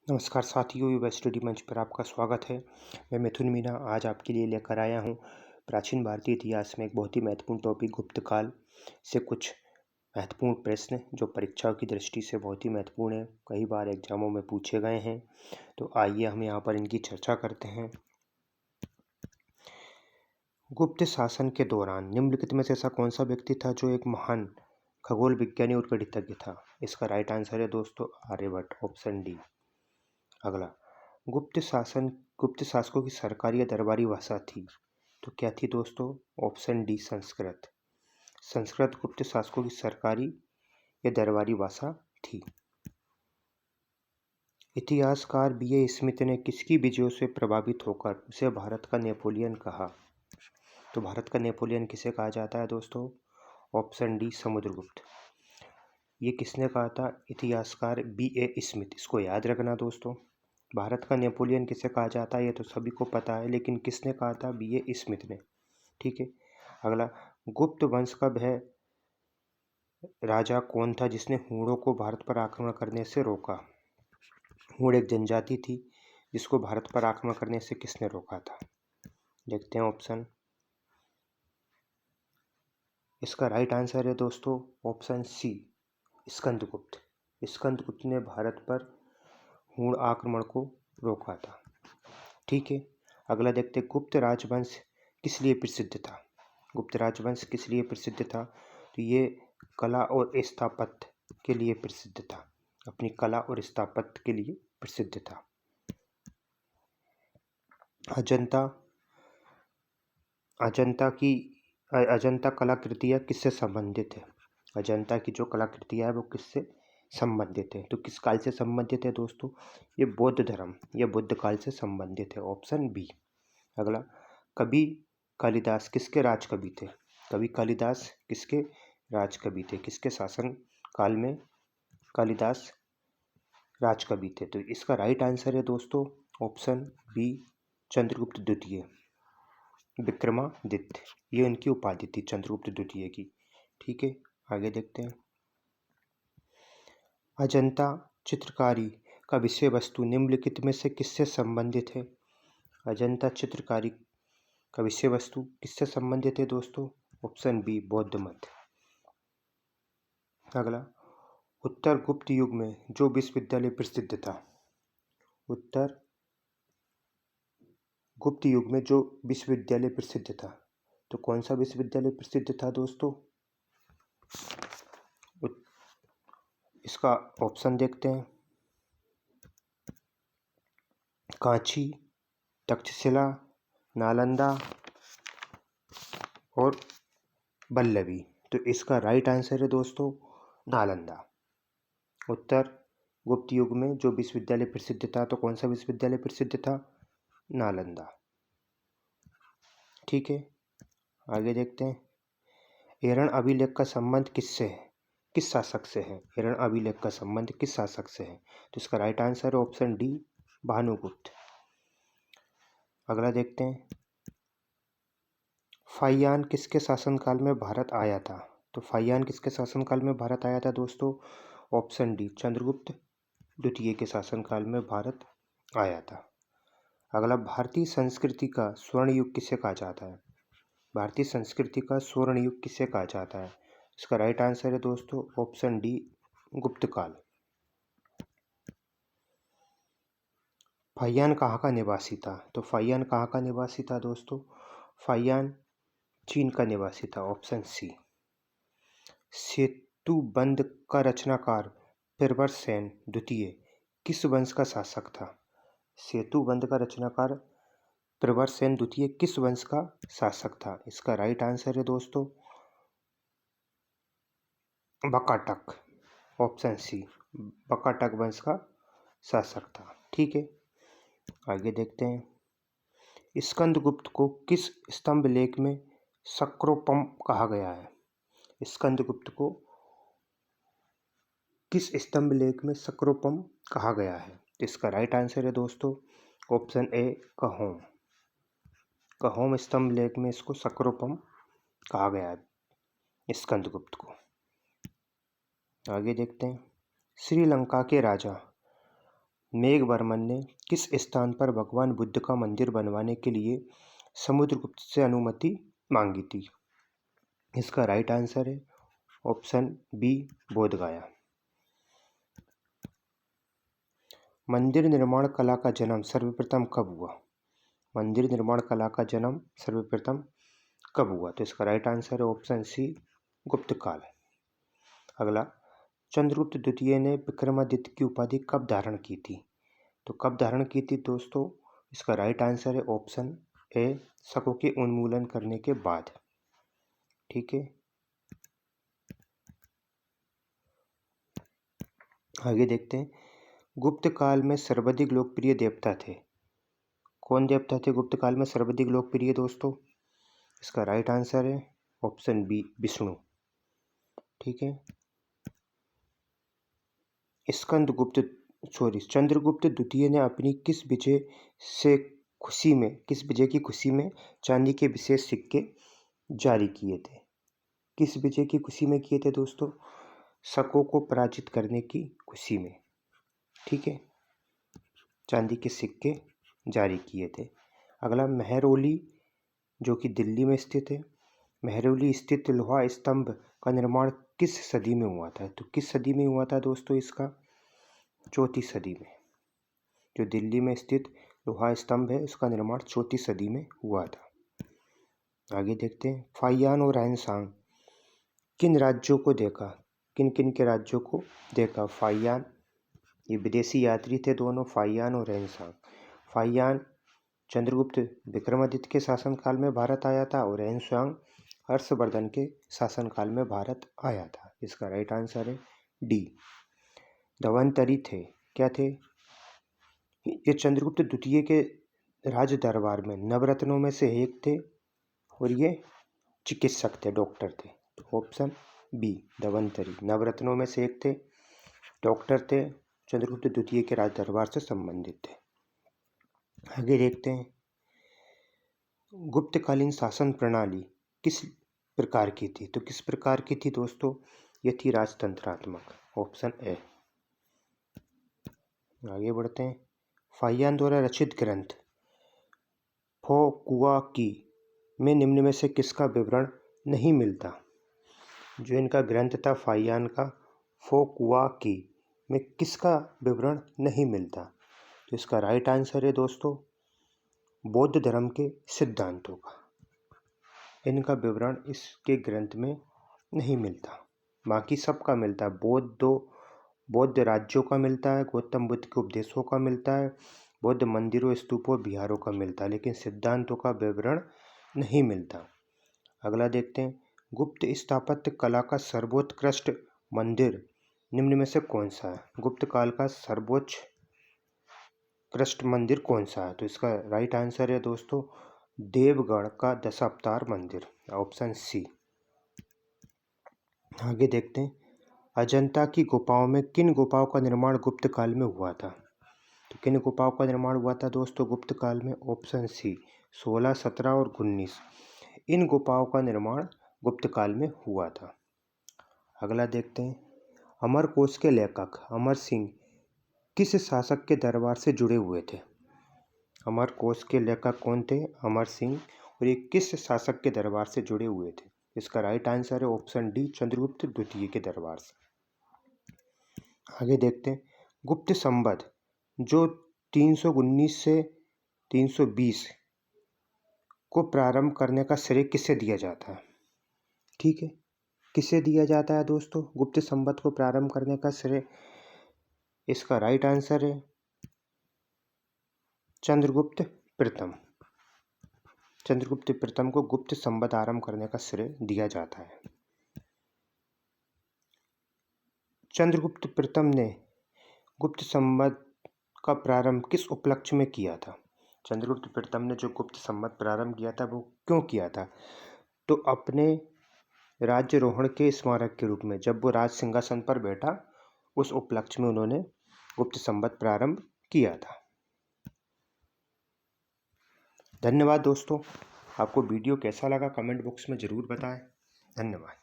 नमस्कार साथियों, युवा स्टडी मंच पर आपका स्वागत है। मैं मिथुन मीना आज आपके लिए लेकर आया हूँ प्राचीन भारतीय इतिहास में एक बहुत ही महत्वपूर्ण टॉपिक गुप्त काल से कुछ महत्वपूर्ण प्रश्न जो परीक्षाओं की दृष्टि से बहुत ही महत्वपूर्ण है, कई बार एग्जामों में पूछे गए हैं। तो आइए हम यहाँ पर इनकी चर्चा करते हैं। गुप्त शासन के दौरान निम्नलिखित में से ऐसा कौन सा व्यक्ति था जो एक महान खगोल विज्ञानी और गणितज्ञ था? इसका राइट आंसर है दोस्तों आर्यभट्ट, ऑप्शन डी। अगला, गुप्त शासकों की सरकारी या दरबारी भाषा थी, तो क्या थी दोस्तों? Option D Sanskrit. संस्कृत गुप्त शासकों की सरकारी या दरबारी भाषा थी। इतिहासकार बी ए स्मिथ ने किसकी विजयों से प्रभावित होकर उसे भारत का नेपोलियन कहा? तो भारत का नेपोलियन किसे कहा जाता है दोस्तों? Option D Samudragupta. ये किसने कहा था? इतिहासकार बी ए स्मिथ। इसको याद रखना दोस्तों। भारत का नेपोलियन किसे कहा जाता है ये तो सभी को पता है, लेकिन किसने कहा था? बी ए स्मिथ ने। ठीक है। अगला, गुप्त वंश का वह राजा कौन था जिसने हूणों को भारत पर आक्रमण करने से रोका? हूण एक जनजाति थी जिसको भारत पर आक्रमण करने से किसने रोका था? देखते हैं ऑप्शन। इसका राइट आंसर है दोस्तों ऑप्शन सी स्कंदगुप्त। स्कंदगुप्त ने भारत पर हूण आक्रमण को रोका था। ठीक है। अगला देखते, गुप्त राजवंश किस लिए प्रसिद्ध था? गुप्त राजवंश किस लिए प्रसिद्ध था? तो ये कला और स्थापत्य के लिए प्रसिद्ध था। अपनी कला और स्थापत्य के लिए प्रसिद्ध था। अजंता अजंता कलाकृतियाँ किससे संबंधित है? अजंता की जो कलाकृतियाँ है वो किससे संबंधित है? तो किस काल से संबंधित है दोस्तों? ये बौद्ध धर्म या बुद्ध काल से संबंधित है, ऑप्शन बी। अगला, कवि कालिदास किसके राज कवि थे? कवि कालिदास किसके राज कवि थे? किसके शासन काल में कालिदास राज कवि थे? तो इसका राइट आंसर है दोस्तों ऑप्शन बी चंद्रगुप्त द्वितीय। विक्रमादित्य, ये उनकी उपाधि थी चंद्रगुप्त द्वितीय की। ठीक है, आगे देखते हैं। अजंता चित्रकारी का विषय वस्तु निम्नलिखित में से किससे संबंधित है? अजंता चित्रकारी का विषय वस्तु किससे संबंधित है दोस्तों? ऑप्शन बी बौद्ध मत। अगला, उत्तर गुप्त युग में जो विश्वविद्यालय प्रसिद्ध था, उत्तर गुप्त युग में जो विश्वविद्यालय प्रसिद्ध था, तो कौन सा विश्वविद्यालय प्रसिद्ध था दोस्तों? इसका ऑप्शन देखते हैं। कांची, तक्षशिला, नालंदा और वल्लभी। तो इसका राइट आंसर है दोस्तों नालंदा। उत्तर गुप्त युग में जो विश्वविद्यालय प्रसिद्ध था, तो कौन सा विश्वविद्यालय प्रसिद्ध था? नालंदा। ठीक है, आगे देखते हैं। हिरण अभिलेख का संबंध किससे है? किस शासक से है? हिरण अभिलेख का संबंध किस शासक से है? तो इसका राइट आंसर है ऑप्शन डी भानुगुप्त। अगला देखते हैं। फाहियान किसके शासनकाल में भारत आया था? तो फाहियान किसके शासनकाल में भारत आया था दोस्तों? ऑप्शन डी चंद्रगुप्त द्वितीय के शासनकाल में भारत आया था। अगला, भारतीय संस्कृति का स्वर्ण युग किसे कहा जाता है? भारतीय संस्कृति का स्वर्ण युग किसे कहा जाता है? इसका राइट आंसर है दोस्तों ऑप्शन डी गुप्त काल। फाहियान कहाँ का निवासी था? तो फाहियान कहाँ का निवासी था दोस्तों? फाहियान चीन का निवासी था, ऑप्शन सी। सेतुबंध का रचनाकार प्रवरसेन द्वितीय किस वंश का शासक था? सेतुबंध का रचनाकार प्रवरसेन द्वितीय किस वंश का शासक था? इसका राइट आंसर है दोस्तों बकाटक, ऑप्शन सी। बकाटक वंश का शासक था। ठीक है, आगे देखते हैं। स्कंदगुप्त को किस स्तंभ लेख में सक्रोपम कहा गया है? स्कंदगुप्त को किस स्तंभ लेख में सक्रोपम कहा गया है? इसका राइट आंसर है दोस्तों ऑप्शन ए कहोम। कहोम स्तंभ लेख में इसको सक्रोपम कहा गया है स्कंदगुप्त को। आगे देखते हैं। श्रीलंका के राजा मेघवर्मन ने किस स्थान पर भगवान बुद्ध का मंदिर बनवाने के लिए समुद्रगुप्त से अनुमति मांगी थी? इसका राइट आंसर है ऑप्शन बी, बोधगया। मंदिर निर्माण कला का जन्म सर्वप्रथम कब हुआ? मंदिर निर्माण कला का जन्म सर्वप्रथम कब हुआ? तो इसका राइट आंसर है ऑप्शन सी, गुप्त काल। अगला, चंद्रगुप्त द्वितीय ने विक्रमादित्य की उपाधि कब धारण की थी? तो कब धारण की थी दोस्तों? इसका राइट आंसर है ऑप्शन ए, शकों के उन्मूलन करने के बाद। ठीक है, आगे देखते हैं। गुप्त काल में सर्वाधिक लोकप्रिय देवता थे? कौन देवता थे गुप्त काल में सर्वाधिक लोकप्रिय दोस्तों? इसका राइट आंसर है ऑप्शन बी, विष्णु। ठीक है, चंद्रगुप्त द्वितीय ने अपनी किस विजय की खुशी में चांदी के विशेष सिक्के जारी किए थे? किस विजय की खुशी में किए थे दोस्तों? शकों को पराजित करने की खुशी में। ठीक है, चांदी के सिक्के जारी किए थे। अगला, महरौली जो कि दिल्ली में स्थित है, महरौली स्थित लोहा स्तंभ का निर्माण किस सदी में हुआ था? तो किस सदी में हुआ था दोस्तों? इसका 4वीं सदी में। जो दिल्ली में स्थित लोहा स्तंभ है उसका निर्माण 4वीं सदी में हुआ था। आगे देखते हैं। फाहियान और रहनसांग किन राज्यों को देखा? किन किन के राज्यों को देखा? फाहियान, ये विदेशी यात्री थे दोनों, फाहियान और रहनसांग। फाहियान चंद्रगुप्त विक्रमादित्य के शासनकाल में भारत आया था और रहनसांग हर्षवर्धन के शासनकाल में भारत आया था। इसका राइट आंसर है डी, धवंतरी थे। क्या थे? ये चंद्रगुप्त द्वितीय के राज दरबार में नवरत्नों में से एक थे और ये चिकित्सक थे, डॉक्टर थे। ऑप्शन बी, धवंतरी नवरत्नों में से एक थे, डॉक्टर थे, चंद्रगुप्त द्वितीय के राज दरबार से संबंधित थे। आगे देखते हैं। गुप्तकालीन शासन प्रणाली किस प्रकार की थी? तो किस प्रकार की थी दोस्तों? ये थी राजतंत्रात्मक। Option A. आगे बढ़ते हैं। फाहियान द्वारा रचित ग्रंथ फो कुआ की में निम्न में से किसका विवरण नहीं मिलता? जो इनका ग्रंथ था फाहियान का, फो कुआ की में किसका विवरण नहीं मिलता? तो इसका राइट आंसर है दोस्तों बौद्ध धर्म के सिद्धांतों का। इनका विवरण इसके ग्रंथ में नहीं मिलता, बाकी सबका मिलता है। बौद्ध राज्यों का मिलता है, गौतम बुद्ध के उपदेशों का मिलता है, बौद्ध मंदिरों, स्तूपों, विहारों का मिलता है, लेकिन सिद्धांतों का विवरण नहीं मिलता। अगला देखते हैं। गुप्त स्थापत्य कला का सर्वोत्कृष्ट मंदिर निम्न में से कौन सा है? गुप्त काल का सर्वोत्कृष्ट मंदिर कौन सा है? तो इसका राइट आंसर है दोस्तों देवगढ़ का दशावतार मंदिर। Option C. आगे देखते हैं। अजंता की गुफाओं में किन गुफाओं का निर्माण गुप्त काल में हुआ था? तो किन गुफाओं का निर्माण हुआ था दोस्तों गुप्त काल में? ऑप्शन सी, 16, 17 और 19 इन गुफाओं का निर्माण गुप्त काल में हुआ था। अगला देखते हैं। अमरकोश के लेखक अमर सिंह किस शासक के दरबार से जुड़े हुए थे? अमरकोश के लेखक कौन थे? अमर सिंह। और ये किस शासक के दरबार से जुड़े हुए थे? इसका राइट आंसर है ऑप्शन डी, चंद्रगुप्त द्वितीय के दरबार से। आगे देखते हैं। गुप्त संवत जो 319 से 320 को प्रारंभ करने का श्रेय किसे दिया जाता है? ठीक है, किसे दिया जाता है दोस्तों गुप्त संवत को प्रारंभ करने का श्रेय? इसका राइट आंसर है चंद्रगुप्त प्रथम। चंद्रगुप्त प्रथम को गुप्त संवत आरंभ करने का श्रेय दिया जाता है। चंद्रगुप्त प्रथम ने गुप्त संवत का प्रारंभ किस उपलक्ष्य में किया था? चंद्रगुप्त प्रथम ने जो गुप्त संवत प्रारंभ किया था वो क्यों किया था? तो अपने राज्यरोहण के स्मारक के रूप में, जब वो राज सिंहासन पर बैठा उस उपलक्ष्य में उन्होंने गुप्त संवत प्रारंभ किया था। धन्यवाद दोस्तों। आपको वीडियो कैसा लगा कमेंट बॉक्स में ज़रूर बताएं। धन्यवाद।